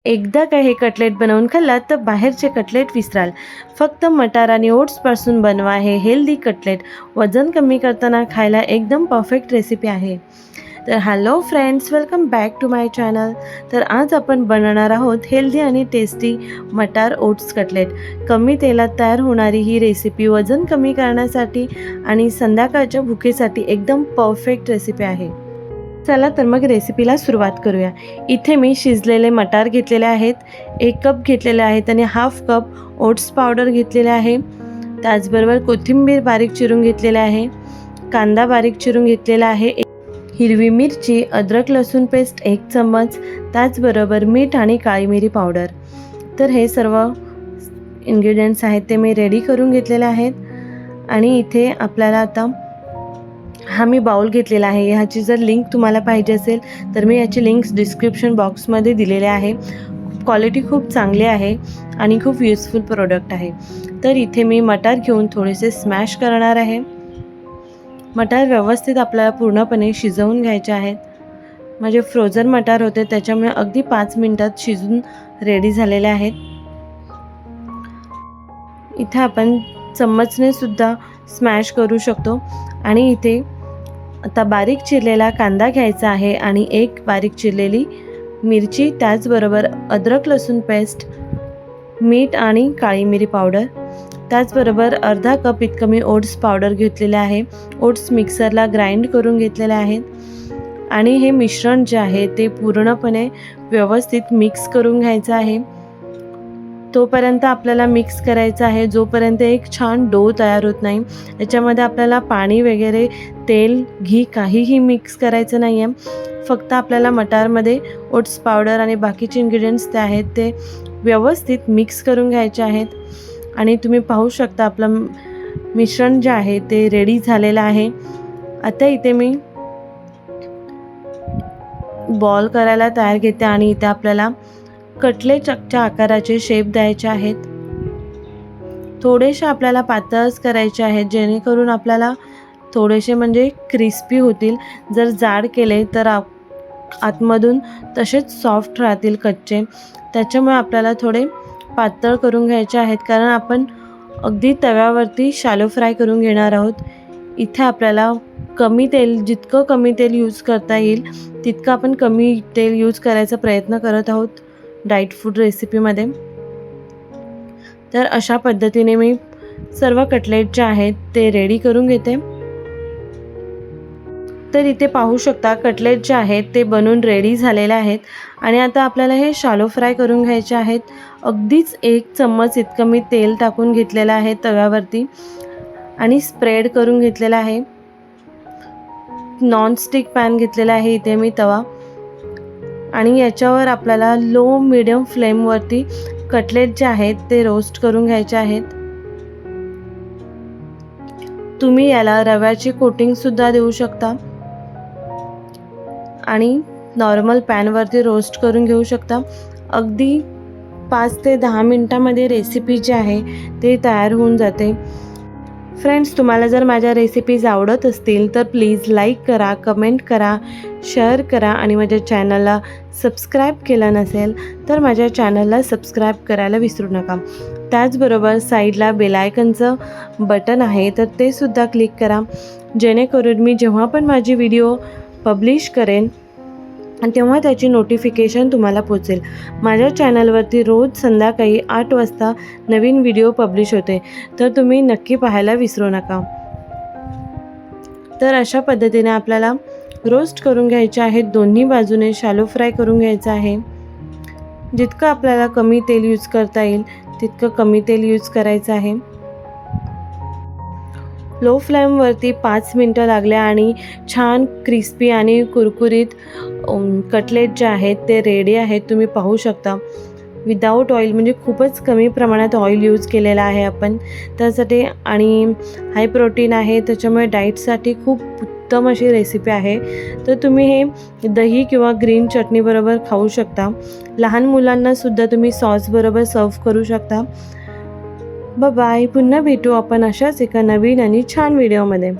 एकदा का हे कटलेट बनवून खाल्लात तर बाहेरचे कटलेट विसराल. फक्त मटार आणि ओट्सपासून बनवा हे हेल्दी कटलेट. वजन कमी करताना खायला एकदम परफेक्ट रेसिपी आहे. तर hello friends, welcome back to my channel. तर आज आपण बनवणार आहोत हेल्दी आणि टेस्टी मटार ओट्स कटलेट. कमी तेलात तयार होणारी ही रेसिपी वजन कमी करण्यासाठी आणि संध्याकाळच्या भुकेसाठी एकदम परफेक्ट रेसिपी आहे. चला तर मग रेसिपीला सुरुवात करूया. इथे मी शिजलेले मटार घेतलेले आहेत, 1 कप घेतलेले आहेत आणि हाफ कप ओट्स पावडर घेतलेले आहे. त्याचबरोबर कोथिंबीर बारीक चिरून घेतलेले आहे, कांदा बारीक चिरून घेतलेला आहे, हिरवी मिरची, अद्रक लसूण पेस्ट 1 चम्मच, त्याचबरोबर मीठ आणि काळी मिरी पावडर. तर हे सर्व इन्ग्रेडियंट्स आहेत ते मी रेडी करून घेतलेले आहेत. आणि इथे आपल्याला आता हा मी बाउल घेतलेला आहे. ह्याची जर लिंक तुम्हाला पाहिजे असेल तर मी याची लिंक्स डिस्क्रिप्शन बॉक्समध्ये दिलेले आहे. क्वालिटी खूप चांगली आहे आणि खूप युजफुल प्रोडक्ट आहे. तर इथे मी मटार घेऊन थोडेसे स्मॅश करणार आहे. मटार व्यवस्थित आपल्याला पूर्णपणे शिजवून घ्यायचे आहेत. माझे फ्रोझन मटार होते त्याच्यामुळे अगदी 5 मिनिटात शिजून रेडी झालेले आहेत. इथे आपण चम्मचने सुद्धा स्मॅश करू शकतो. आणि इथे आता बारीक चिरलेला कांदा घ्यायचा आहे आणि 1 बारीक चिरलेली मिरची, त्याचबरोबर अद्रक लसूण पेस्ट, मीठ आणि काळी मिरी पावडर, त्याचबरोबर अर्धा कप इतकं मी ओट्स पावडर घेतलेले आहे. ओट्स मिक्सरला ग्राइंड करून घेतलेले आहेत. आणि हे मिश्रण जे आहे ते पूर्णपणे व्यवस्थित मिक्स करून घ्यायचं आहे. तोपर्यंत आपल्याला मिक्स करायचं आहे जोपर्यंत एक छान डो तयार होत नाही. याच्यामध्ये आपल्याला पाणी वगैरे, तेल, घी काहीही मिक्स करायचं नाही आहे. फक्त आपल्याला मटारमध्ये ओट्स पावडर आणि बाकीचे इन्ग्रेडियंट्स ते आहेत ते व्यवस्थित मिक्स करून घ्यायचे आहेत. आणि तुम्ही पाहू शकता आपलं मिश्रण जे आहे ते रेडी झालेलं आहे. आता इथे मी बॉल करायला तयार घेते आणि इथे आपल्याला कटलेटच्या आकाराचे शेप द्यायचे आहेत. थोडेसे आपल्याला पातळच करायचे आहेत जेणेकरून आपल्याला थोडेसे म्हणजे क्रिस्पी होतील. जर जाड केले तर आतमधून तसेच सॉफ्ट राहतील कच्चे. त्याच्यामुळे आपल्याला थोडे पातळ करून घ्यायचे आहेत कारण आपण अगदी तव्यावरती शॅलो फ्राय करून घेणार आहोत. इथे आपल्याला जितकं कमी तेल यूज करता येईल तितकं आपण कमी तेल यूज करायचा प्रयत्न करत आहोत डाएट फूड रेसिपीमध्ये. तर अशा पद्धतीने मी सर्व कटलेट जे आहेत ते रेडी करून घेते. तर इथे पाहू शकता कटलेट जे आहेत ते बनून रेडी झालेले आहेत. आणि आता आपल्याला हे शॅलो फ्राय करून घ्यायचे आहेत. अगदीच 1 चम्मच इतकं मी तेल टाकून घेतलेलं आहे तव्यावरती आणि स्प्रेड करून घेतलेला आहे. नॉनस्टिक पॅन घेतलेला आहे इथे मी तवा. आणि याच्यावर आपल्याला लो मीडियम फ्लेमवरती कटलेट जे आहेत ते रोस्ट करून घ्यायचे आहेत. तुम्ही याला रव्याची कोटिंगसुद्धा देऊ शकता आणि नॉर्मल पॅनवरती रोस्ट करून घेऊ शकता. अगदी 5 ते 10 मिनटामध्ये रेसिपी जी आहे ते तयार होऊन जाते. फ्रेंड्स, तुम्हाला जर माझ्या रेसिपीज आवडत असतील तर प्लीज लाईक करा, कमेंट करा, शेअर करा आणि माझ्या चॅनलला सबस्क्राईब केलं नसेल तर माझ्या चॅनलला सबस्क्राईब करायला विसरू नका. त्याचबरोबर साईडला बेल आयकनचं बटन आहे तर ते सुद्धा क्लिक करा जेणेकरून मी जेव्हा पण माझी व्हिडिओ पब्लिश करेन आणि तेव्हा त्याची नोटिफिकेशन तुम्हाला पोचेल. माझ्या चॅनलवरती रोज संध्याकाळी 8 वाजता नवीन व्हिडिओ पब्लिश होते तर तुम्ही नक्की पाहायला विसरू नका. तर अशा पद्धतीने आपल्याला रोस्ट करून घ्यायचे आहेत. दोन्ही बाजूने शॅलो फ्राय करून घ्यायचं आहे. जितकं आपल्याला कमी तेल यूज करता येईल तितकं कमी तेल यूज करायचं आहे. लो फ्लेमवरती 5 मिनटं लागले आणि छान क्रिस्पी आणि कुरकुरीत कटलेट जे आहेत ते रेडी आहेत. तुम्ही पाहू शकता विदाऊट ऑइल, म्हणजे खूपच कमी प्रमाणात ऑइल यूज केलेला आहे आपण त्यासाठी. आणि हाय प्रोटीन आहे त्याच्यामुळे डाएटसाठी खूप उत्तम अशी रेसिपी आहे. तर तुम्ही हे दही किंवा ग्रीन चटणीबरोबर खाऊ शकता. लहान मुलांनासुद्धा तुम्ही सॉसबरोबर सर्व करू शकता. बाय. पुन्हा भेटू आपण अशाच एका नवीन आणि छान व्हिडिओमध्ये.